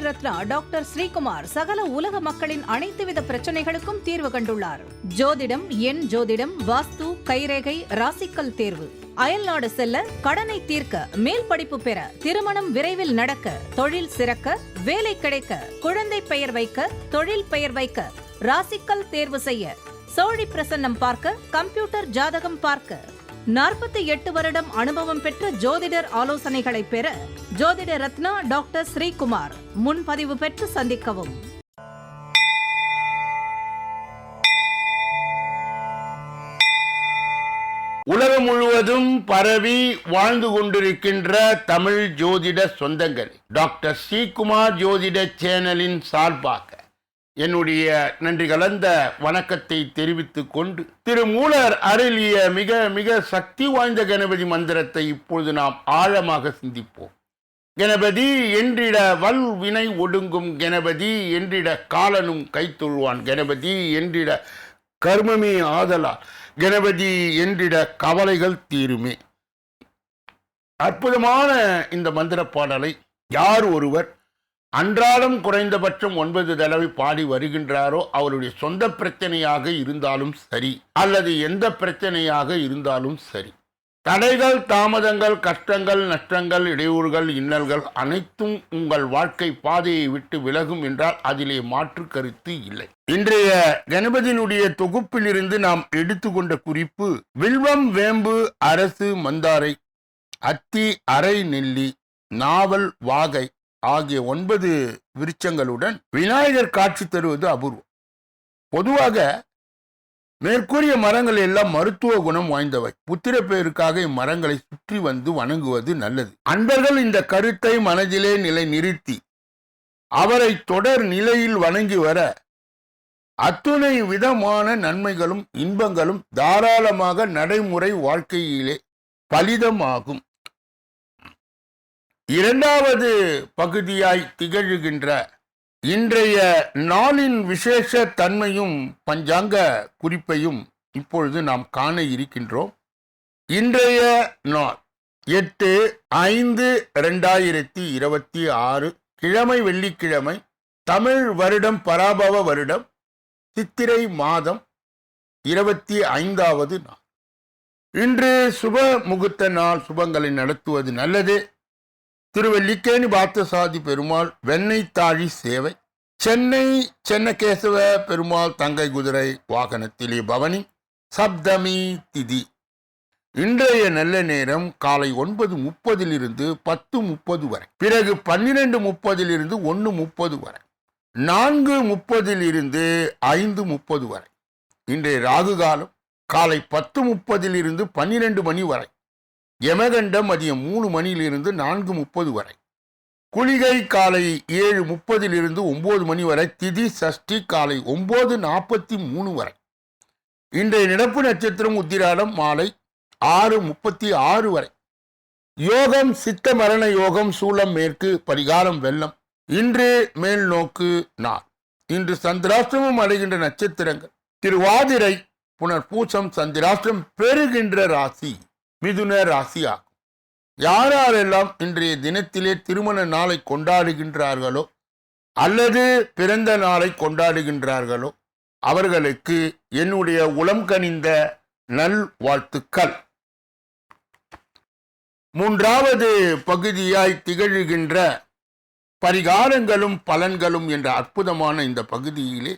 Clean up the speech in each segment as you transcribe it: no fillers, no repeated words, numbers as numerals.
Ratna doctor Sreekumar சகல உலக மக்களின் அனைத்து வித பிரச்சனைகளுக்கும் தீர்வு கண்டுள்ளார். ஜோதிடம், எண் ஜோதிடம், வாஸ்து, கைரேகை, ராசிக்கல் தேர்வு, அயல்நாடு செல்ல, கடனை தீர்க்க, மேல் படிப்பு பெற, திருமணம் விரைவில் நடக்க, தொழில் சிறக்க, வேலை கிடைக்க, குழந்தை பெயர் வைக்க, தொழில் பெயர் வைக்க, ராசிக்கல் தேர்வு செய்ய, சோழி பிரசன்னம் பார்க்க, கம்ப்யூட்டர் ஜாதகம் பார்க்க, 48 வருடம் அனுபவம் பெற்ற ஜோதிடர் ஆலோசனைகளை பெற ஜோதிட ரத்னா டாக்டர் ஸ்ரீகுமார். முன்பதிவு பெற்று சந்திக்கவும். உலகம் முழுவதும் பரவி வாழ்ந்து கொண்டிருக்கின்ற தமிழ் ஜோதிட சொந்தங்கள், டாக்டர் ஸ்ரீகுமார் ஜோதிட சேனலின் சார்பாக என்னுடைய நன்றி கலந்த வணக்கத்தை தெரிவித்துக் கொண்டு, திருமூலர் அருளிய மிக மிக சக்தி வாய்ந்த கணபதி மந்திரத்தை இப்பொழுது நாம் ஆழமாக சிந்திப்போம். கணபதி என்றிட வல் வினை ஒடுங்கும், கணபதி என்றிட காலனும் கைத்தொழுவான், கணபதி என்றிட கர்மமே ஆதலால், கணபதி என்றிட கவலைகள் தீருமே. அற்புதமான இந்த மந்திர பாடலை யார் ஒருவர் அன்றாடம் குறைந்தபட்சம் 9 தடவை பாடி வருகின்றாரோ, அவருடைய சொந்த பிரச்சனையாக இருந்தாலும் சரி, அல்லது எந்த பிரச்சனையாக இருந்தாலும் சரி, தடைகள், தாமதங்கள், கஷ்டங்கள், நஷ்டங்கள், இடையூறுகள், இன்னல்கள் அனைத்தும் உங்கள் வாழ்க்கை பாதையை விட்டு விலகும் என்றால் அதிலே மாற்று கருத்து இல்லை. இன்றைய கணபதியினுடைய தொகுப்பிலிருந்து நாம் எடுத்துக்கொண்ட குறிப்பு, வில்வம், வேம்பு, அரசு, மந்தாரை, அத்தி, அரை நெல்லி, நாவல், வாகை ஆகிய 9 விருட்சங்களுடன் விநாயகர் காட்சி தருவது அபூர்வம். பொதுவாக மேற்கூறிய மரங்கள் எல்லாம் மருத்துவ குணம் வாய்ந்தவை. புத்திர பேருக்காக இம்மரங்களை சுற்றி வந்து வணங்குவது நல்லது. அன்பர்கள் இந்த கருத்தை மனதிலே நிலை நிறுத்தி அவரை தொடர் நிலையில் வணங்கி வர அத்துணை விதமான நன்மைகளும் இன்பங்களும் தாராளமாக நடைமுறை வாழ்க்கையிலே பலிதமாகும். இரண்டாவது பகுதியாய் திகழ்கின்ற இன்றைய நாளின் விசேஷ தன்மையும் பஞ்சாங்க குறிப்பையும் இப்பொழுது நாம் காண இருக்கின்றோம். இன்றைய நாள் 8/5/2026 கிழமை, வெள்ளிக்கிழமை, தமிழ் வருடம் பராபவ வருடம், சித்திரை மாதம் 25வது நாள். இன்று சுப முகூர்த்த நாள். சுபங்களை நடத்துவது நல்லது. திருவல்லிக்கேணி பார்த்தசாதி பெருமாள் வெண்ணெய் தாழி சேவை, சென்னை சென்னகேசவ பெருமாள் தங்கை குதிரை வாகனத்திலே பவனி, சப்தமி திதி. இன்றைய நல்ல நேரம் காலை 9:30 10:30 வரை, பிறகு 12:30 1:30 வரை, 4:30 5:30 வரை. இன்றைய ராகு காலம் காலை 10:30 12 மணி வரை, யமகண்டம் மதியம் 3 மணியிலிருந்து 4:30 வரை, குளிகை காலை 7:30 9 மணி வரை, திதி சஷ்டி காலை 9:43 வரை. இன்றைய நடப்பு நட்சத்திரம் உத்திராடம் மாலை 6:36 வரை. யோகம் சித்த மரண யோகம், சூலம் மேற்கு, பரிகாரம் வெள்ளம். இன்று மேல் நோக்கு நாள். இன்று சந்திராஷ்டிரமம் அடைகின்ற நட்சத்திரங்கள் திருவாதிரை, புனர்பூசம். சந்திராஷ்டிரம் பெறுகின்ற ராசி மிதுன ராசி ஆகும். யாரெல்லாம் இன்றைய தினத்திலே திருமண நாளை கொண்டாடுகின்றார்களோ அல்லது பிறந்த நாளை கொண்டாடுகின்றார்களோ அவர்களுக்கு என்னுடைய உளம் கனிந்த நல் வாழ்த்துக்கள். மூன்றாவது பகுதியாய் திகழ்கின்ற பரிகாரங்களும் பலன்களும் என்ற அற்புதமான இந்த பகுதியிலே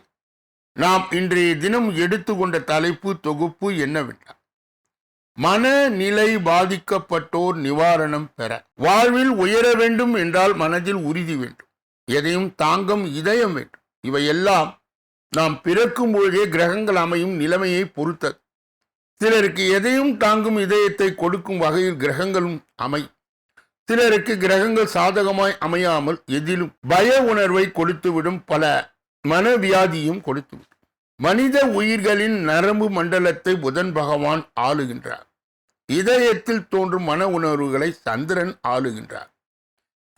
நாம் இன்றைய தினம் எடுத்துக்கொண்ட தலைப்பு தொகுப்பு என்னவென்றால், மனநிலை பாதிக்கப்பட்டோர் நிவாரணம் பெற. வாழ்வில் உயர வேண்டும் என்றால் மனதில் உறுதி வேண்டும், எதையும் தாங்கும் இதயம் வேண்டும். இவையெல்லாம் நாம் பிறக்கும் பொழுதே கிரகங்கள் அமையும் நிலைமையை பொறுத்தது. சிலருக்கு எதையும் தாங்கும் இதயத்தை கொடுக்கும் வகையில் கிரகங்களும் அமையும். சிலருக்கு கிரகங்கள் சாதகமாய் அமையாமல் எதிலும் பய உணர்வை கொடுத்துவிடும், பல மனவியாதியும் கொடுத்துவிடும். மனித உயிர்களின் நரம்பு மண்டலத்தை புதன் பகவான் ஆளுகின்றார். இதயத்தில் தோன்றும் மன உணர்வுகளை சந்திரன் ஆளுகின்றார்.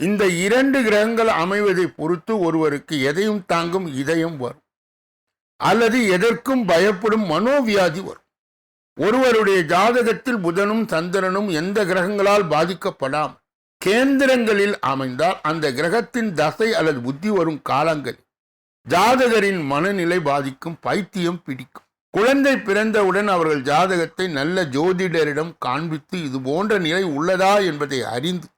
இந்த 2 கிரகங்கள் அமைவதை பொறுத்து ஒருவருக்கு எதையும் தாங்கும் இதயம் வரும், அல்லது எதற்கும் பயப்படும் மனோவியாதி வரும். ஒருவருடைய ஜாதகத்தில் புதனும் சந்திரனும் எந்த கிரகங்களால் பாதிக்கப்படாமல் கேந்திரங்களில் அமைந்தால் அந்த கிரகத்தின் தசை அல்லது புத்தி வரும் காலங்களில் ஜாதகரின் மனநிலை பாதிக்கும், பைத்தியம் பிடிக்கும். குழந்தை பிறந்தவுடன் அவர்கள் ஜாதகத்தை நல்ல ஜோதிடரிடம் காண்பித்து இது போன்ற நிலை உள்ளதா என்பதை அறிந்து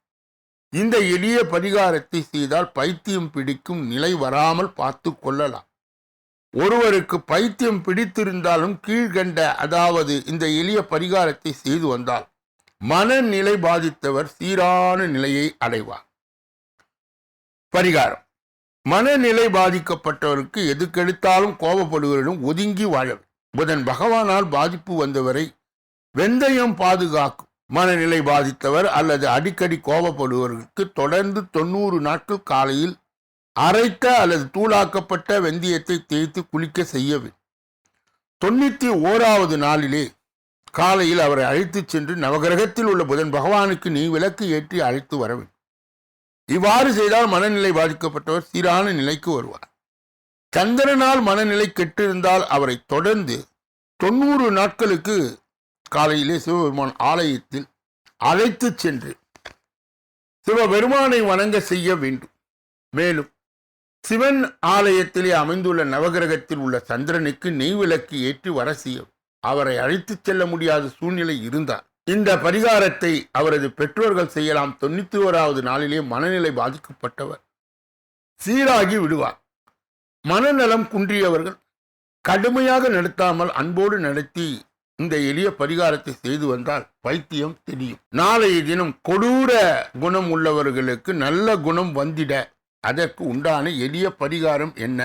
இந்த எளிய பரிகாரத்தை செய்தால் பைத்தியம் பிடிக்கும் நிலை வராமல் பார்த்து கொள்ளலாம். ஒருவருக்கு பைத்தியம் பிடித்திருந்தாலும் கீழ்கண்ட அதாவது இந்த எளிய பரிகாரத்தை செய்து வந்தால் மனநிலை பாதித்தவர் சீரான நிலையை அடைவார். பரிகாரம்: மனநிலை பாதிக்கப்பட்டவருக்கு எதுக்கெடுத்தாலும் கோபப்படுவதிலும் ஒதுங்கி வாழவும். புதன் பகவானால் பாதிப்பு வந்தவரை வெந்தயம் பாதுகாக்கும். மனநிலை பாதித்தவர் அல்லது அடிக்கடி கோபப்படுவர்களுக்கு தொடர்ந்து 90 நாட்கள் காலையில் அரைத்த அல்லது தூளாக்கப்பட்ட வெந்தயத்தை தேய்த்து குளிக்க செய்யவும். 91வது நாளிலே காலையில் அவரை அழைத்து சென்று நவகிரகத்தில் உள்ள புதன் பகவானுக்கு நீ விளக்கு ஏற்றி அழைத்து வரவும். இவ்வாறு செய்தால் மனநிலை பாதிக்கப்பட்டவர் சீரான நிலைக்கு வருவார். சந்திரனால் மனநிலை கெட்டிருந்தால் அவரை தொடர்ந்து 90 நாட்களுக்கு காலையிலே சிவபெருமான் ஆலயத்தில் அழைத்து சென்று சிவபெருமானை வணங்க செய்ய வேண்டும். மேலும் சிவன் ஆலயத்திலே அமைந்துள்ள நவகிரகத்தில் உள்ள சந்திரனுக்கு நெய் விளக்கு ஏற்றி வர செய்ய அவரை அழைத்து செல்ல முடியாத சூழ்நிலை இருந்தார் இந்த பரிகாரத்தை அவரது பெற்றோர்கள் செய்யலாம். 91வது நாளிலே மனநிலை பாதிக்கப்பட்டவர் சீராகி விடுவார். மனநலம் குன்றியவர்கள் கடுமையாக நடத்தாமல் அன்போடு நடத்தி இந்த எளிய பரிகாரத்தை செய்து வந்தால் பைத்தியம் தெரியும். நாளைய தினம் கொடூர குணம் உள்ளவர்களுக்கு நல்ல குணம் வந்திட அதற்கு உண்டான எளிய பரிகாரம் என்ன,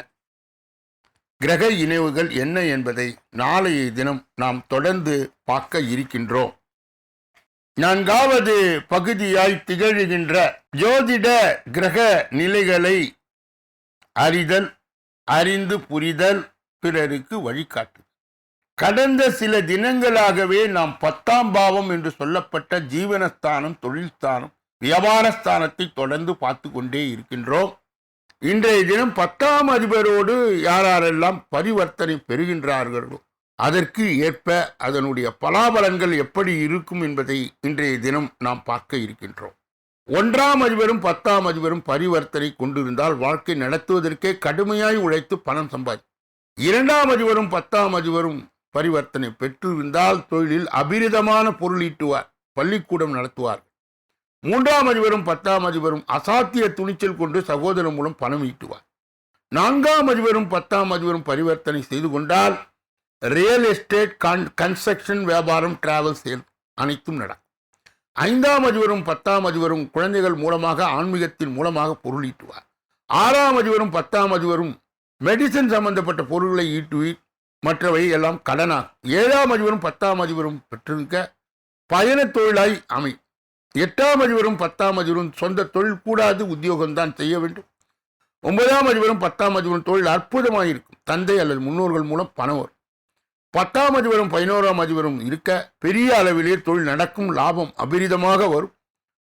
கிரக இணைவுகள் என்ன என்பதை நாளைய தினம் நாம் தொடர்ந்து பார்க்க இருக்கின்றோம். 4வது பகுதியாய் திகழ்கின்ற ஜோதிட கிரக நிலைகளை அறிதல், அறிந்து புரிதல், பிறருக்கு வழிகாட்டு. கடந்த சில தினங்களாகவே நாம் 10ஆம் பாவம் என்று சொல்லப்பட்ட ஜீவனஸ்தானம், தொழில்ஸ்தானம், வியாபாரஸ்தானத்தை தொடர்ந்து பார்த்து கொண்டே இருக்கின்றோம். இன்றைய தினம் 10ஆம் அதிபரோடு யாரெல்லாம் பரிவர்த்தனை பெறுகின்றார்களோ அதற்கு ஏற்ப அதனுடைய பலாபலன்கள் எப்படி இருக்கும் என்பதை இன்றைய தினம் நாம் பார்க்க இருக்கின்றோம். 1ஆம் அதிபரும் 10ஆம் அதிபரும் பரிவர்த்தனை கொண்டிருந்தால் வாழ்க்கை நடத்துவதற்கே கடுமையாய் உழைத்து பணம் சம்பாதி. 2ஆம் அதிபரும் 10ஆம் அதிபரும் பரிவர்த்தனை பெற்றிருந்தால் தொழிலில் அபிரிதமான பொருள் ஈட்டுவார், பள்ளிக்கூடம் நடத்துவார். 3ஆம் அதிபரும் 10ஆம் அதிபரும் அசாத்திய துணிச்சல் கொண்டு சகோதரன் மூலம் பணம் ஈட்டுவார். 4ஆம் அதிபரும் 10ஆம் அதிபரும் பரிவர்த்தனை செய்து கொண்டால் ரியல் எஸ்டேட், கன்ஸ்ட்ரக்ஷன், வியாபாரம், டிராவல், சேல் அனைத்தும் நடக்கும். 5ஆம் அதிபரும் 10ஆம் அதிபரும் குழந்தைகள் மூலமாக ஆன்மீகத்தின் மூலமாக பொருள் ஈட்டுவார். 6ஆம் அதிபரும் 10ஆம் அதிபரும் மெடிசன் சம்பந்தப்பட்ட பொருள்களை ஈட்டுவீர், மற்றவை எல்லாம் கடனாகும். 7ஆம் அதிபரும் 10ஆம் அதிபரும் பெற்றிருக்க பயண தொழிலாய் அமை. 8ஆம் அதிபரும் 10ஆம் அதிபரும் சொந்த தொழில் கூடாது, உத்தியோகம்தான் செய்ய வேண்டும். 9ஆம் அதிபரும் 10ஆம் அதிபரும் தொழில் அற்புதமாயிருக்கும், தந்தை அல்லது முன்னோர்கள் மூலம் பணம் வரும். 10ஆம் அதிபரும் 11ஆம் அதிபரும் இருக்க பெரிய அளவிலே தொழில் நடக்கும், லாபம் அபிரிதமாக வரும்.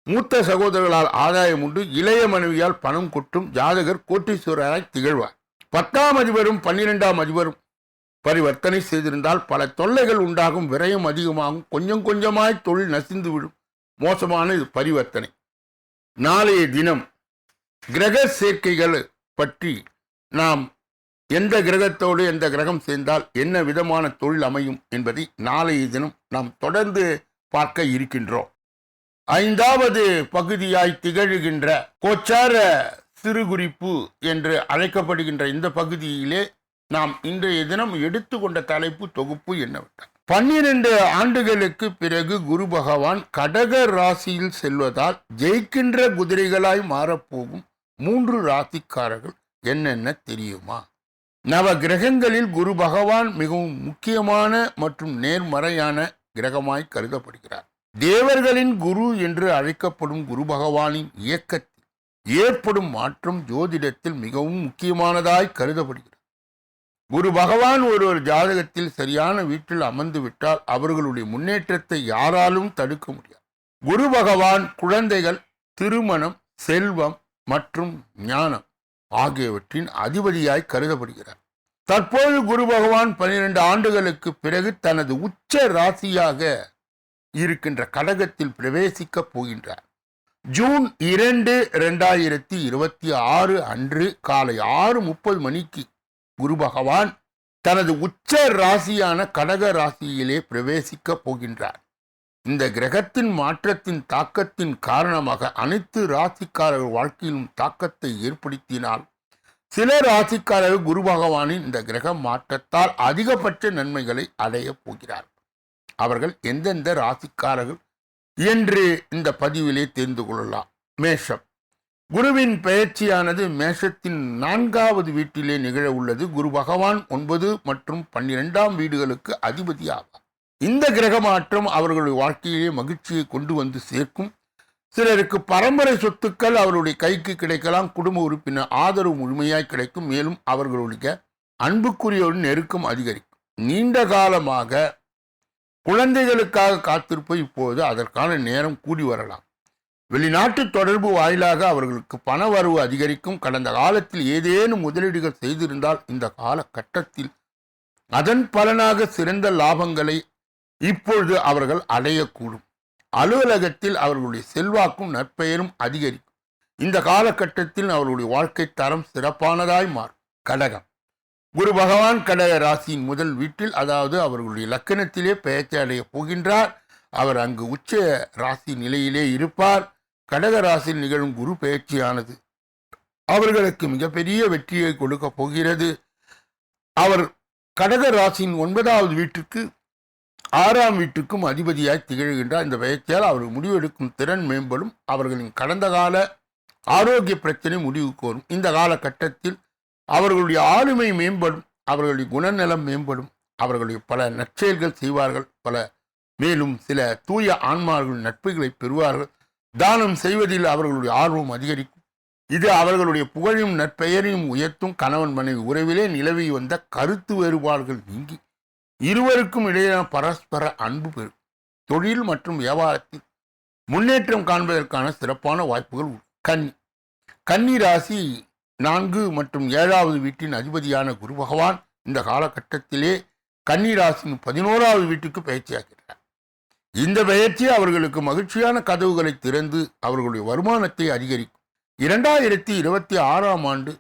மூத்த சகோதரர்களால் ஆதாயம் உண்டு, இளைய மனைவியால் பணம் கொட்டும், ஜாதகர் கோட்டீஸ்வரராய் திகழ்வார். 10ஆம் அதிபரும் 12ஆம் அதிபரும் பரிவர்த்தனை செய்திருந்தால் பல தொல்லைகள் உண்டாகும், விரயம் அதிகமாகும், கொஞ்சம் கொஞ்சமாய் தொழில் நசிந்து விடும். மோசமான இது பரிவர்த்தனை. நாளைய தினம் கிரக சேர்க்கைகள் பற்றி நாம் எந்த கிரகத்தோடு எந்த கிரகம் சேர்ந்தால் என்ன விதமான தொழில் அமையும் என்பதை நாளைய தினம் நாம் தொடர்ந்து பார்க்க இருக்கின்றோம். 5வது பகுதியாய் திகழ்கின்ற கோச்சார சிறுகுறிப்பு என்று அழைக்கப்படுகின்ற இந்த பகுதியிலே நாம் இன்றைய தினம் எடுத்துக்கொண்ட தலைப்பு தொகுப்பு என்னவென்றால் 12 ஆண்டுகளுக்கு பிறகு குரு பகவான் கடக ராசியில் செல்வதால் ஜெயிக்கின்ற குதிரைகளாய் மாறப்போகும் 3 ராசிக்காரர்கள் என்னென்ன தெரியுமா? நவ கிரகங்களில் குரு பகவான் மிகவும் முக்கியமான மற்றும் நேர்மறையான கிரகமாய் கருதப்படுகிறார். தேவர்களின் குரு என்று அழைக்கப்படும் குரு பகவானின் இயக்கத்தில் ஏற்படும் மாற்றம் ஜோதிடத்தில் மிகவும் முக்கியமானதாய் கருதப்படுகிறது. குரு பகவான் ஒரு ஜாதகத்தில் சரியான வீட்டில் அமர்ந்து விட்டால் அவர்களுடைய முன்னேற்றத்தை யாராலும் தடுக்க முடியாது. குரு பகவான் குழந்தைகள், திருமணம், செல்வம் மற்றும் ஞானம் ஆகியவற்றின் அதிபதியாய் கருதப்படுகிறார். தற்போது குரு பகவான் 12 ஆண்டுகளுக்கு பிறகு தனது உச்ச ராசியாக இருக்கின்ற கடகத்தில் பிரவேசிக்கப் போகின்றார். ஜூன் 2, 2026 அன்று காலை 6:30 மணிக்கு குரு பகவான் தனது உச்ச ராசியான கடக ராசியிலே பிரவேசிக்க போகின்றார். இந்த கிரகத்தின் மாற்றத்தின் தாக்கத்தின் காரணமாக அனைத்து ராசிக்காரர்கள் வாழ்க்கையிலும் தாக்கத்தை ஏற்படுத்தினால் சில ராசிக்காரர்கள் குரு பகவானின் இந்த கிரக மாற்றத்தால் அதிகபட்ச நன்மைகளை அடைய போகிறார். அவர்கள் எந்தெந்த ராசிக்காரர்கள் என்று இந்த பதிவிலே தெரிந்து கொள்ளலாம். மேஷம். குருவின் பெயர்ச்சியானது மேஷத்தின் 4வது வீட்டிலே நிகழ உள்ளது. குரு பகவான் 9 மற்றும் 12ஆம் வீடுகளுக்கு அதிபதி ஆவார். இந்த கிரக மாற்றம் அவர்களுடைய வாழ்க்கையிலே மகிழ்ச்சியை கொண்டு வந்து சேர்க்கும். சிலருக்கு பரம்பரை சொத்துக்கள் அவருடைய கைக்கு கிடைக்கலாம். குடும்ப உறுப்பினர் ஆதரவு முழுமையாய் கிடைக்கும். மேலும் அவர்களுடைய அன்புக்குரியோடு நெருக்கம் அதிகரிக்கும். நீண்ட காலமாக குழந்தைகளுக்காக காத்திருப்பது இப்போது அதற்கான நேரம் கூடி வரலாம். வெளிநாட்டு தொடர்பு வாயிலாக அவர்களுக்கு பண வரவு அதிகரிக்கும். கடந்த காலத்தில் ஏதேனும் முதலீடுகள் செய்திருந்தால் இந்த காலகட்டத்தில் அதன் பலனாக சிறந்த லாபங்களை இப்பொழுது அவர்கள் அடையக்கூடும். அலுவலகத்தில் அவர்களுடைய செல்வாக்கும் நற்பெயரும் அதிகரிக்கும். இந்த காலகட்டத்தில் அவர்களுடைய வாழ்க்கை தரம் சிறப்பானதாய் மாறும். கடகம். குரு பகவான் கடக ராசியின் முதல் வீட்டில், அதாவது அவர்களுடைய லக்கணத்திலே பெயர்ச்சி அடைய போகின்றார். அவர் அங்கு உச்ச ராசி நிலையிலே இருப்பார். கடக ராசியில் நிகழும் குரு பெயர்ச்சியானது அவர்களுக்கு மிகப்பெரிய வெற்றியை கொடுக்க போகிறது. அவர் கடக ராசியின் 9வது வீட்டுக்கு 6ஆம் வீட்டுக்கும் அதிபதியாய் திகழ்கின்றார். இந்த பெயர்ச்சியால் அவர்கள் முடிவெடுக்கும் திறன் மேம்படும். அவர்களின் கடந்த கால ஆரோக்கிய பிரச்சனை முடிவுக்கு வரும். இந்த காலகட்டத்தில் அவர்களுடைய ஆளுமை மேம்படும். அவர்களுடைய குணநலம் மேம்படும். அவர்களுடைய பல நற்செயல்கள் செய்வார்கள். மேலும் சில தூய ஆன்மார்கள் நட்புகளை பெறுவார்கள். தானம் செய்வதில் அவர்களுடைய ஆர்வம் அதிகரிக்கும். இது அவர்களுடைய புகழையும் நற்பெயரையும் உயர்த்தும். கணவன் மனைவி உறவிலே நிலவி வந்த கருத்து வேறுபாடுகள் நீங்கி இருவருக்கும் இடையிலான பரஸ்பர அன்பு பெறும். தொழில் மற்றும் வியாபாரத்தில் முன்னேற்றம் காண்பதற்கான சிறப்பான வாய்ப்புகள் உண்டு. கன்னி ராசி 4 மற்றும் 7வது வீட்டின் அதிபதியான குரு பகவான் இந்த காலகட்டத்திலே கன்னி ராசியின் 11வது வீட்டுக்கு பயிற்சியாகிறார். இந்த பயிற்சி அவர்களுக்கு மகிழ்ச்சியான கதவுகளை திறந்து அவர்களுடைய வருமானத்தை அதிகரிக்கும். 2026ஆம் ஆண்டு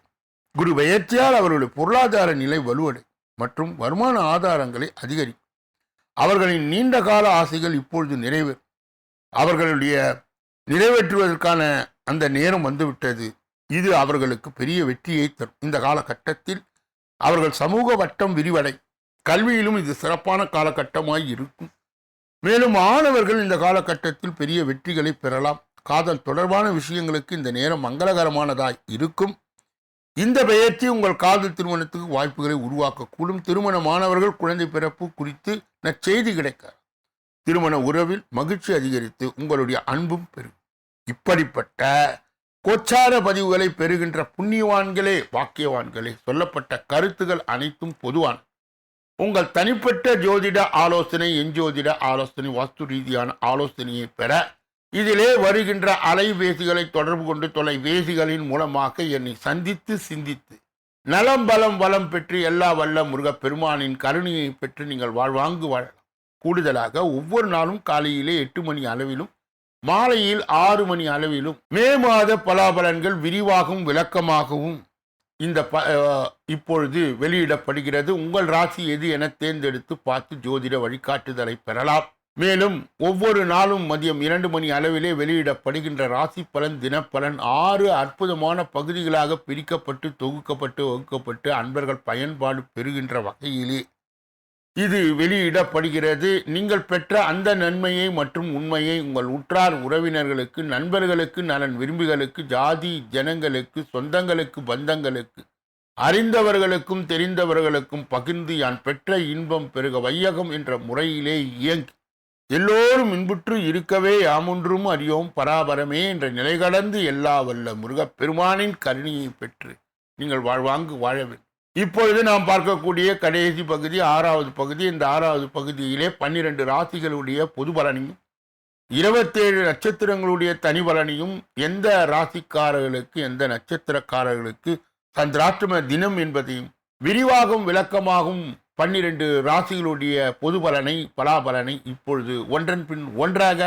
குரு பயிற்சியால் அவர்களுடைய பொருளாதார நிலை வலுவடை மற்றும் வருமான ஆதாரங்களை அதிகரிக்கும். அவர்களின் நீண்ட கால ஆசைகள் இப்பொழுது நிறைவேறும். அவர்களுடைய நிறைவேற்றுவதற்கான அந்த நேரம் வந்துவிட்டது. இது அவர்களுக்கு பெரிய வெற்றியை தரும். இந்த காலகட்டத்தில் அவர்கள் சமூக வட்டம் விரிவடை. கல்வியிலும் இது சிறப்பான காலகட்டமாய் இருக்கும். மேலும் மாணவர்கள் இந்த காலகட்டத்தில் பெரிய வெற்றிகளை பெறலாம். காதல் தொடர்பான விஷயங்களுக்கு இந்த நேரம் மங்களகரமானதாய் இருக்கும். இந்த பெயர்ச்சி உங்கள் காதல் திருமணத்துக்கு வாய்ப்புகளை உருவாக்கக்கூடும். திருமணமானவர்கள் குழந்தை பிறப்பு குறித்து நற்செய்தி கிடைக்க திருமண உறவில் மகிழ்ச்சி அதிகரித்து உங்களுடைய அன்பும் பெறும். இப்படிப்பட்ட கோச்சார பதிவுகளை பெறுகின்ற புண்ணியவான்களே, வாக்கியவான்களே, சொல்லப்பட்ட கருத்துகள் அனைத்தும் பொதுவான உங்கள் தனிப்பட்ட ஜோதிட ஆலோசனை, எஞ்சோதிட ஆலோசனை, வாஸ்து ரீதியான ஆலோசனையை பெற இதிலே வருகின்ற அலைபேசிகளை தொடர்பு கொண்டு தொலைபேசிகளின் மூலமாக என்னை சந்தித்து சிந்தித்து நலம் பலம் வளம் பெற்று எல்லா வல்ல முருகப் பெருமானின் கருணையை பெற்று நீங்கள் வாழ்வாங்கு வாழலாம். கூடுதலாக ஒவ்வொரு நாளும் காலையிலே 8 மணி அளவிலும் மாலையில் 6 மணி அளவிலும் மே மாத பலாபலன்கள் விரிவாகவும் விளக்கமாகவும் இப்பொழுது வெளியிடப்படுகிறது. உங்கள் ராசி எது என தேர்ந்தெடுத்து பார்த்து ஜோதிட வழிகாட்டுதலை பெறலாம். மேலும் ஒவ்வொரு நாளும் மதியம் 2 மணி அளவிலே வெளியிடப்படுகின்ற ராசி பலன், தினப்பலன் 6 அற்புதமான பகுதிகளாக பிரிக்கப்பட்டு தொகுக்கப்பட்டு வகுக்கப்பட்டு அன்பர்கள் பயன்பாடு பெறுகின்ற வகையிலே இது வெளியிடப்படுகிறது. நீங்கள் பெற்ற அந்த நன்மையை மற்றும் உண்மையை உங்கள் உற்றார் உறவினர்களுக்கு, நண்பர்களுக்கு, நலன் விரும்பிகளுக்கு, ஜாதி ஜனங்களுக்கு, சொந்தங்களுக்கு, பந்தங்களுக்கு, அறிந்தவர்களுக்கும் தெரிந்தவர்களுக்கும் பகிர்ந்து யான் பெற்ற இன்பம் பெருக வையகம் என்ற முறையிலே இயங்கி எல்லோரும் இன்புற்று இருக்கவே யாமொன்றும் அறியோம் பராபரமே என்ற நிலை கடந்து எல்லா வல்ல முருகப் பெருமானின் கருணையை பெற்று நீங்கள் வாழ்வாங்கு வாழ வேண்டும். இப்பொழுது நாம் பார்க்கக்கூடிய கடைசி பகுதி 6வது பகுதி. இந்த 6வது பகுதியிலே 12 ராசிகளுடைய பொது பலனையும் 27 நட்சத்திரங்களுடைய தனி பலனையும், எந்த ராசிக்காரர்களுக்கு எந்த நட்சத்திரக்காரர்களுக்கு சந்திராஷ்டம தினம் என்பதையும் விரிவாகவும் விளக்கமாகவும் 12 ராசிகளுடைய பொது பலனை, பலாபலனை இப்பொழுது ஒன்றன் பின் ஒன்றாக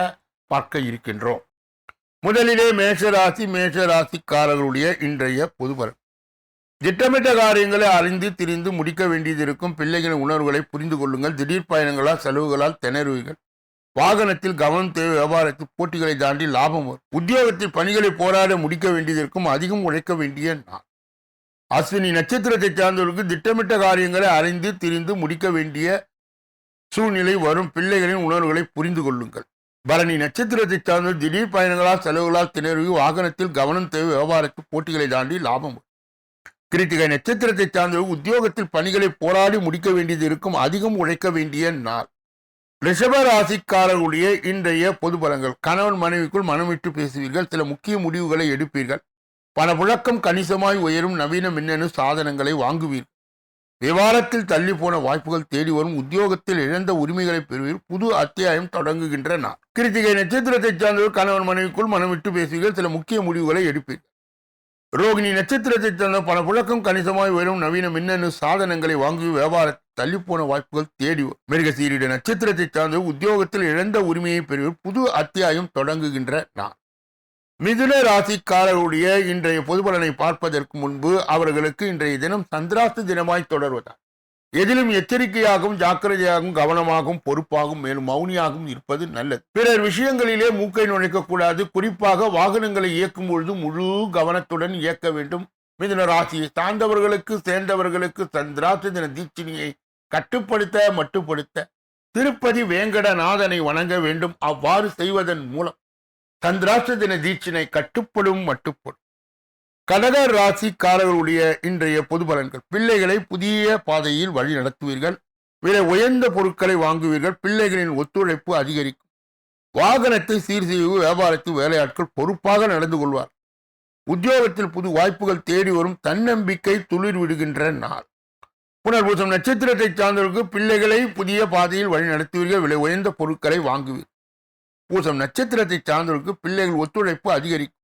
பார்க்க இருக்கின்றோம். முதலிலே மேஷராசிக்காரர்களுடைய இன்றைய பொதுபலன். திட்டமிட்ட காரியங்களை அறிந்து திரிந்து முடிக்க வேண்டியது இருக்கும். பிள்ளைகளின் உணர்வுகளை புரிந்து கொள்ளுங்கள். திடீர் பயணங்களால் செலவுகளால் திணறுவீர்கள். வாகனத்தில் கவனம் தேவை. வியாபாரத்தில் போட்டிகளை தாண்டி லாபம் வரும். உத்தியோகத்தில் பணிகளை போராட முடிக்க வேண்டியது இருக்கும். அதிகம் உழைக்க வேண்டிய நாள். அஸ்வினி நட்சத்திரத்தை சார்ந்தவர்களுக்கு திட்டமிட்ட காரியங்களை அறிந்து திரிந்து முடிக்க வேண்டிய சூழ்நிலை வரும். பிள்ளைகளின் உணர்வுகளை புரிந்து கொள்ளுங்கள். பரணி நட்சத்திரத்தை சார்ந்த திடீர் பயணங்களால் செலவுகளால் திணறுவி. வாகனத்தில் கவனம் தேவை. வியாபாரத்தில் போட்டிகளை தாண்டி லாபம் வரும். கிருத்திகை நட்சத்திரத்தை சார்ந்தவர்கள் உத்தியோகத்தில் பணிகளை போராடி முடிக்க வேண்டியது இருக்கும். அதிகம் உழைக்க வேண்டிய நாள். ரிஷப ராசிக்காரர்களுடைய இன்றைய பொது பலன்கள். கணவன் மனைவிக்குள் மனம் விட்டு பேசுவீர்கள். சில முக்கிய முடிவுகளை எடுப்பீர்கள். பணப்புழக்கம் கணிசமாய் உயரும். நவீன மின்னணு சாதனங்களை வாங்குவீர்கள். வியாபாரத்தில் தள்ளி போன வாய்ப்புகள் தேடி வரும். உத்தியோகத்தில் இழந்த உரிமைகளை பெறுவீர்கள். புது அத்தியாயம் தொடங்குகின்ற நாள். கிருத்திகை நட்சத்திரத்தை சார்ந்தவர் கணவன் மனைவிக்குள் மனம் விட்டு பேசுவீர்கள். சில முக்கிய முடிவுகளை எடுப்பீர்கள். ரோகிணி நட்சத்திரத்தை சார்ந்த பணப்புழக்கம் கணிசமாய் உயரும். நவீன மின்னணு சாதனங்களை வாங்கி வியாபாரத்தில் தள்ளிப்போன வாய்ப்புகள் தேடி வரும். மிருகசீரிட நட்சத்திரத்தை சார்ந்த உத்தியோகத்தில் இழந்த உரிமையை பெறுவீர்கள். புது அத்தியாயம் தொடங்குகின்ற நாள். மிதுன ராசிக்காரருடைய இன்றைய பொது பலனை பார்ப்பதற்கு முன்பு அவர்களுக்கு இன்றைய தினம் சந்திராஷ்ட தினமாய் தொடர்வதால் எதிலும் எச்சரிக்கையாகவும் ஜாக்கிரதையாகவும் கவனமாகவும் பொறுப்பாகவும் மேலும் மௌனியாகவும் இருப்பது நல்லது. பிறர் விஷயங்களிலே மூக்கை நுழைக்கக்கூடாது. குறிப்பாக வாகனங்களை இயக்கும் பொழுது முழு கவனத்துடன் இயக்க வேண்டும். மிதுன ராசியை சார்ந்தவர்களுக்கு சேர்ந்தவர்களுக்கு சந்திராஷ்ட தின தீட்சணியை மட்டுப்படுத்த திருப்பதி வேங்கடநாதனை வணங்க வேண்டும். அவ்வாறு செய்வதன் மூலம் சந்திராஷ்ட தின தீட்சணை மட்டுப்படும். கடக ராசிக்காரர்களுடைய இன்றைய பொது பலன்கள். பிள்ளைகளை புதிய பாதையில் வழி நடத்துவீர்கள். விலை உயர்ந்த பொருட்களை வாங்குவீர்கள். பிள்ளைகளின் ஒத்துழைப்பு அதிகரிக்கும். வாகனத்தை சீர் செய்வது. வியாபாரத்தில் வேலையாட்கள் பொறுப்பாக நடந்து கொள்வார். உத்தியோகத்தில் புது வாய்ப்புகள் தேடி வரும். தன்னம்பிக்கை துளிர் விடுகின்ற நாள். புனர்பூசம் நட்சத்திரத்தை சார்ந்தவர்களுக்கு பிள்ளைகளை புதிய பாதையில் வழி நடத்துவீர்கள். விலை உயர்ந்த பொருட்களை வாங்குவீர்கள். பூசம் நட்சத்திரத்தை சார்ந்தவர்களுக்கு பிள்ளைகள் ஒத்துழைப்பு அதிகரிக்கும்.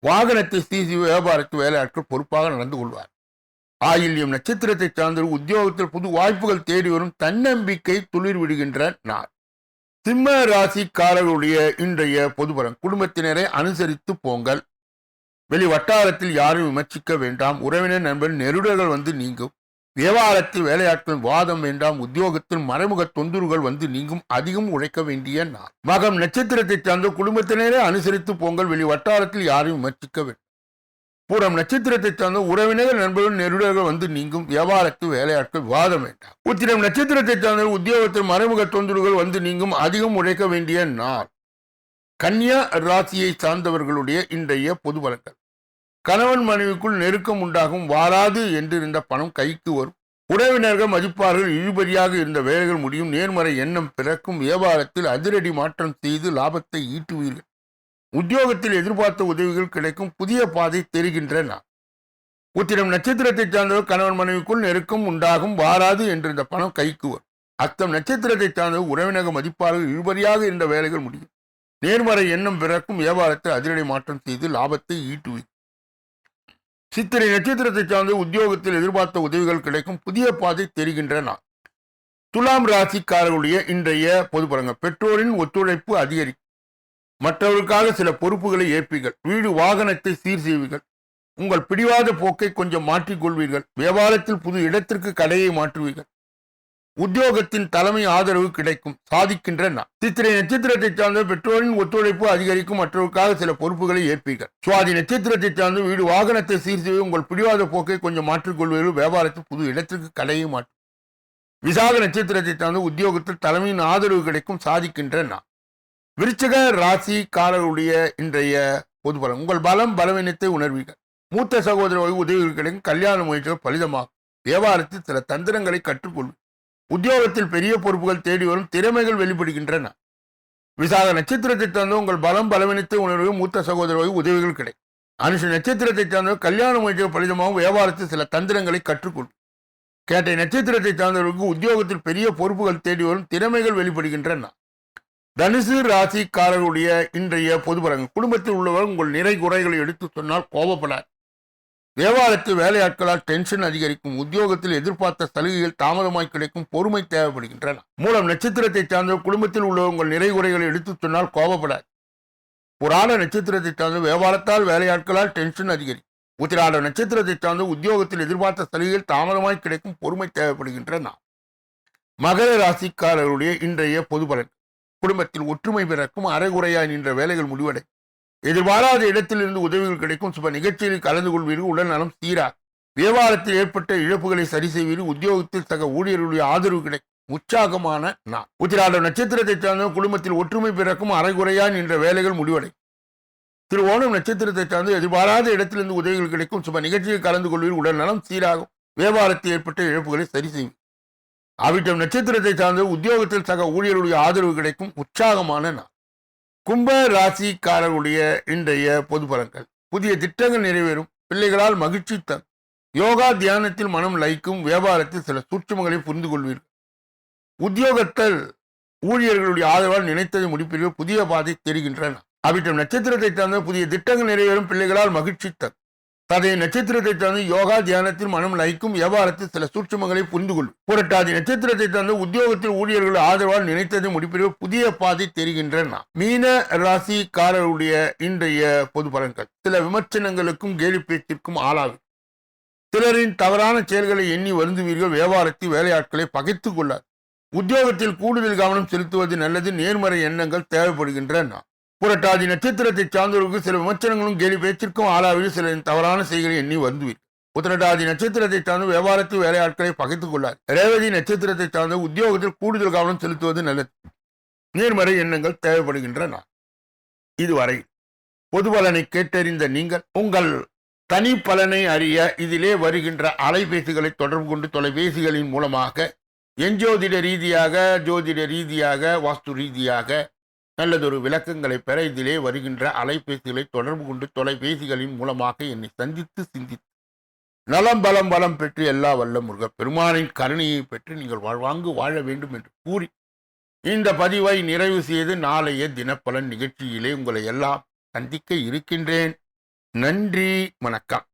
வாகனத்தை சீசி வியாபாரத்து வேலையாட்கள் பொறுப்பாக நடந்து கொள்வார். ஆயில்யம் நட்சத்திரத்தை சார்ந்தவர்கள் உத்தியோகத்தில் புது வாய்ப்புகள் தேடி வரும். தன்னம்பிக்கை துளிர் விடுகின்ற நாள். சிம்ம ராசிக்காரர்களுடைய இன்றைய பொதுபலன். குடும்பத்தினரை அனுசரித்து போங்கள். வெளி வட்டாரத்தில் யாரும் விமர்சிக்க வேண்டாம். உறவினர் நண்பர் நெருடர்கள் வந்து நீங்கும். வியாபாரத்தில் வேலையாட்கள் வாதம் வேண்டாம். உத்தியோகத்தில் மறைமுக தொந்தரவுகள் வந்து நீங்கும். அதிகம் உழைக்க வேண்டிய நாள். மகம் நட்சத்திரத்தை சார்ந்த குடும்பத்தினரை அனுசரித்து போங்கள். வெளி வட்டாரத்தில் யாரையும் விமர்சிக்க வேண்டும். பூரம் நட்சத்திரத்தை சார்ந்த உறவினர்கள் நண்பர்கள் நெருடர்கள் வந்து நீங்கும். வியாபாரத்தில் வேலையாட்கள் வாதம் வேண்டாம். உத்திரம் நட்சத்திரத்தை சார்ந்த உத்தியோகத்தில் மறைமுக தொந்தரவுகள் வந்து நீங்கும். அதிகம் உழைக்க வேண்டிய நாள். கன்னியா ராசியை சார்ந்தவர்களுடைய இன்றைய பொது பலன்கள். கணவன் மனைவிக்குள் நெருக்கம் உண்டாகும். வாராது என்றிருந்த பணம் கைக்கு வரும். உறவினர்கள் மதிப்பார்கள். இழுபறியாக இருந்த வேலைகள் முடியும். நேர்மறை எண்ணம் பிறக்கும். வியாபாரத்தில் அதிரடி மாற்றம் செய்து லாபத்தை ஈட்டுவீர்கள். உத்தியோகத்தில் எதிர்பார்த்த உதவிகள் கிடைக்கும். புதிய பாதை தெரிகின்றன. உத்திரம் நட்சத்திரத்தை சார்ந்தவர் கணவன் மனைவிக்குள் நெருக்கம் உண்டாகும். வாராது என்றிருந்த பணம் கைக்கு வரும். அஸ்தம் நட்சத்திரத்தை சார்ந்தவர் உறவினர்கள் மதிப்பார்கள். இழுபறியாக இருந்த வேலைகள் முடியும். நேர்மறை எண்ணம் பிறக்கும். வியாபாரத்தில் அதிரடி மாற்றம் செய்து லாபத்தை ஈட்டுவீர்கள். சித்திரை நட்சத்திரத்தை சார்ந்து உத்தியோகத்தில் எதிர்பார்த்த உதவிகள் கிடைக்கும். புதிய பாதை தெரிகின்றன. துலாம் ராசிக்காரர்களுடைய இன்றைய பொது பலன்கள். பெற்றோரின் ஒத்துழைப்பு அதிகரிக்கும். மற்றவர்களுக்காக சில பொறுப்புகளை ஏற்பீர்கள். வீடு வாகனத்தை சீர் செய்வீர்கள். உங்கள் பிடிவாத போக்கை கொஞ்சம் மாற்றிக்கொள்வீர்கள். வியாபாரத்தில் புது இடத்திற்கு கடையை மாற்றுவீர்கள். உத்தியோகத்தின் தலைமை ஆதரவு கிடைக்கும். சாதிக்கின்ற நாள். சித்திரை நட்சத்திரத்தை சார்ந்த பெற்றோரின் ஒத்துழைப்பு அதிகரிக்கும். மற்றவர்களுக்காக சில பொறுப்புகளை ஏற்பீர்கள். சுவாதி நட்சத்திரத்தை சார்ந்த வீடு வாகனத்தை சீர் செய்து உங்கள் பிடிவாத போக்கை கொஞ்சம் மாற்றிக்கொள்வீர்கள். வியாபாரத்தில் புது இடத்திற்கு கடையை மாற்றும். விசாக நட்சத்திரத்தை சார்ந்த உத்தியோகத்தில் தலைமையின் ஆதரவு கிடைக்கும். சாதிக்கின்ற நாள். விருச்சிக ராசிக்காரர்களுடைய இன்றைய பொது பலன். உங்கள் பலம் பலவீனத்தை உணர்வீர்கள். மூத்த சகோதர உதவிகள் கிடைக்கும். கல்யாண முயற்சிகள் பலிதமாகும். வியாபாரத்தில் சில தந்திரங்களை கற்றுக்கொள்வீர்கள். உத்தியோகத்தில் பெரிய பொறுப்புகள் தேடி வரும். திறமைகள் வெளிப்படுகின்றன. விசாக நட்சத்திரத்தை சார்ந்த உங்கள் பலம் பலவீனத்தை உணர்வு. மூத்த சகோதர உதவிகள் கிடைக்கும். அனுஷ நட்சத்திரத்தை சார்ந்த கல்யாண முயற்சிகள் பலிதமாகவும் வியாபாரத்தில் சில தந்திரங்களை கற்றுக்கொள்ளும். கேட்டை நட்சத்திரத்தை சார்ந்தவர்களுக்கு உத்தியோகத்தில் பெரிய பொறுப்புகள் தேடி வரும். திறமைகள் வெளிப்படுகின்றன. தனுசு ராசிக்காரர்களுடைய இன்றைய பொது பலன்கள். குடும்பத்தில் உள்ளவர் உங்கள் நிறை குறைகளை எடுத்து சொன்னால் கோபப்படார். வியாபாரத்தில் வேலையாட்களால் டென்ஷன் அதிகரிக்கும். உத்தியோகத்தில் எதிர்பார்த்த சலுகைகள் தாமதமாய் கிடைக்கும். பொறுமை தேவைப்படுகின்றன. மூலம் நட்சத்திரத்தை சார்ந்த குடும்பத்தில் உள்ள உங்கள் நிறை குறைகளை எடுத்து சொன்னால் கோபப்படாது. புராண நட்சத்திரத்தை சார்ந்த வியாபாரத்தால் வேலையாட்களால் டென்ஷன் அதிகரிக்கும். உத்திராட நட்சத்திரத்தை சார்ந்த உத்தியோகத்தில் எதிர்பார்த்த சலுகைகள் தாமதமாய் கிடைக்கும். பொறுமை தேவைப்படுகின்ற நாள். மகர ராசிக்காரர்களுடைய இன்றைய பொது பலன். குடும்பத்தில் ஒற்றுமை பிறக்கும். அரைகுறையாய் நின்ற வேலைகள் முடிவடை. எதிர்பாராத இடத்திலிருந்து உதவிகள் கிடைக்கும். சுப நிகழ்ச்சியில் கலந்து கொள்வீர்கள். உடல் நலம் சீரா. வியாபாரத்தில் ஏற்பட்ட இழப்புகளை சரி செய்வீர்கள். உத்தியோகத்தில் சக ஊழியர்களுடைய ஆதரவு கிடைக்கும். உற்சாகமான நாள். உத்திராட நட்சத்திரத்தை சார்ந்த குடும்பத்தில் ஒற்றுமை பிறக்கும். அரைகுறையாய் நின்ற வேலைகள் முடிவடை. திருவோணம் நட்சத்திரத்தை சார்ந்து எதிர்பாராத இடத்திலிருந்து உதவிகள் கிடைக்கும். சுப நிகழ்ச்சியில் கலந்து கொள்வீர்கள். உடல் நலம் சீராகும். வியாபாரத்தில் ஏற்பட்ட இழப்புகளை சரி செய்வீர்கள். அவிட்டம் நட்சத்திரத்தை சார்ந்த உத்தியோகத்தில் சக ஊழியர்களுடைய ஆதரவு கிடைக்கும். உற்சாகமான நாள். கும்ப ராசிக்காரர்களுடைய இன்றைய பொது பலன்கள். புதிய திட்டங்கள் நிறைவேறும். பிள்ளைகளால் மகிழ்ச்சி தரும். யோகா தியானத்தில் மனம் லயிக்கும். வியாபாரத்தில் சில சூட்சுமங்களை புரிந்து கொள்வீர்கள். உத்தியோகத்தில் ஊழியர்களுடைய ஆதரவால் நினைத்ததை முடிப்பீர்கள். புதிய பாதை தெரிகின்றன. அவிட்டம் நட்சத்திரத்தை சார்ந்த புதிய திட்டங்கள் நிறைவேறும். பிள்ளைகளால் மகிழ்ச்சி தரும். சதய நட்சத்திரத்தை சார்ந்து யோகா தியானத்தில் மனம் லயிக்கும். வியாபாரத்தில் சில சூட்சுமங்களை புரிந்து கொள்ளும். புரட்டாதி நட்சத்திரத்தை சார்ந்த உத்தியோகத்தில் ஊழியர்கள் ஆதரவால் நினைத்ததை முடிப்பீர்கள். புதிய பாதை தெரிகின்றன. மீன ராசிக்காரருடைய இன்றைய பொது பலன்கள். சில விமர்சனங்களுக்கும் கேலி பேச்சிற்கும் ஆளாகும். சிலரின் தவறான செயல்களை எண்ணி வருந்துவீர்கள். வியாபாரத்தில் வேலையாட்களை பகைத்துக் கொள்ளார். உத்தியோகத்தில் கூடுதல் கவனம் செலுத்துவது நல்லது. நேர்மறை எண்ணங்கள் தேவைப்படுகின்றன. புரட்டாதி நட்சத்திரத்தை சார்ந்தவர்களுக்கு சில விமர்சனங்களும் கேலி பேச்சிற்கும் ஆளாவில் சிலரின் தவறான செய்களை எண்ணி வருந்துவீர்கள். உத்திரட்டாதி நட்சத்திரத்தை சார்ந்த வியாபாரத்தில் வேலையாட்களை பகைத்துக் கொள்ளார். ரேவதி நட்சத்திரத்தை சார்ந்த உத்தியோகத்தில் கூடுதல் கவனம் செலுத்துவது நல்லது. நேர்மறை எண்ணங்கள் தேவைப்படுகின்றன. இதுவரை பொது பலனை கேட்டறிந்த நீங்கள் உங்கள் தனி பலனை அறிய இதிலே வருகின்ற அலைபேசிகளை தொடர்பு கொண்டு தொலைபேசிகளின் மூலமாக எஞ்சோதிட ரீதியாக, ஜோதிட ரீதியாக, வாஸ்து ரீதியாக நல்லதொரு விளக்கங்களை பெற இதிலே வருகின்ற அலைபேசிகளை தொடர்பு கொண்டு தொலைபேசிகளின் மூலமாக என்னை சந்தித்து சிந்தித்து நலம் பலம் பலம் பெற்று எல்லா வல்ல முருகப் பெருமானின் கருணையை பெற்று நீங்கள் வாழ்வாங்கு வாழ வேண்டும் என்று கூறி இந்த பதிவை நிறைவு செய்து நாளைய தினப்பலன் நிகழ்ச்சியிலே உங்களை எல்லாம் சந்திக்க இருக்கின்றேன். நன்றி, வணக்கம்.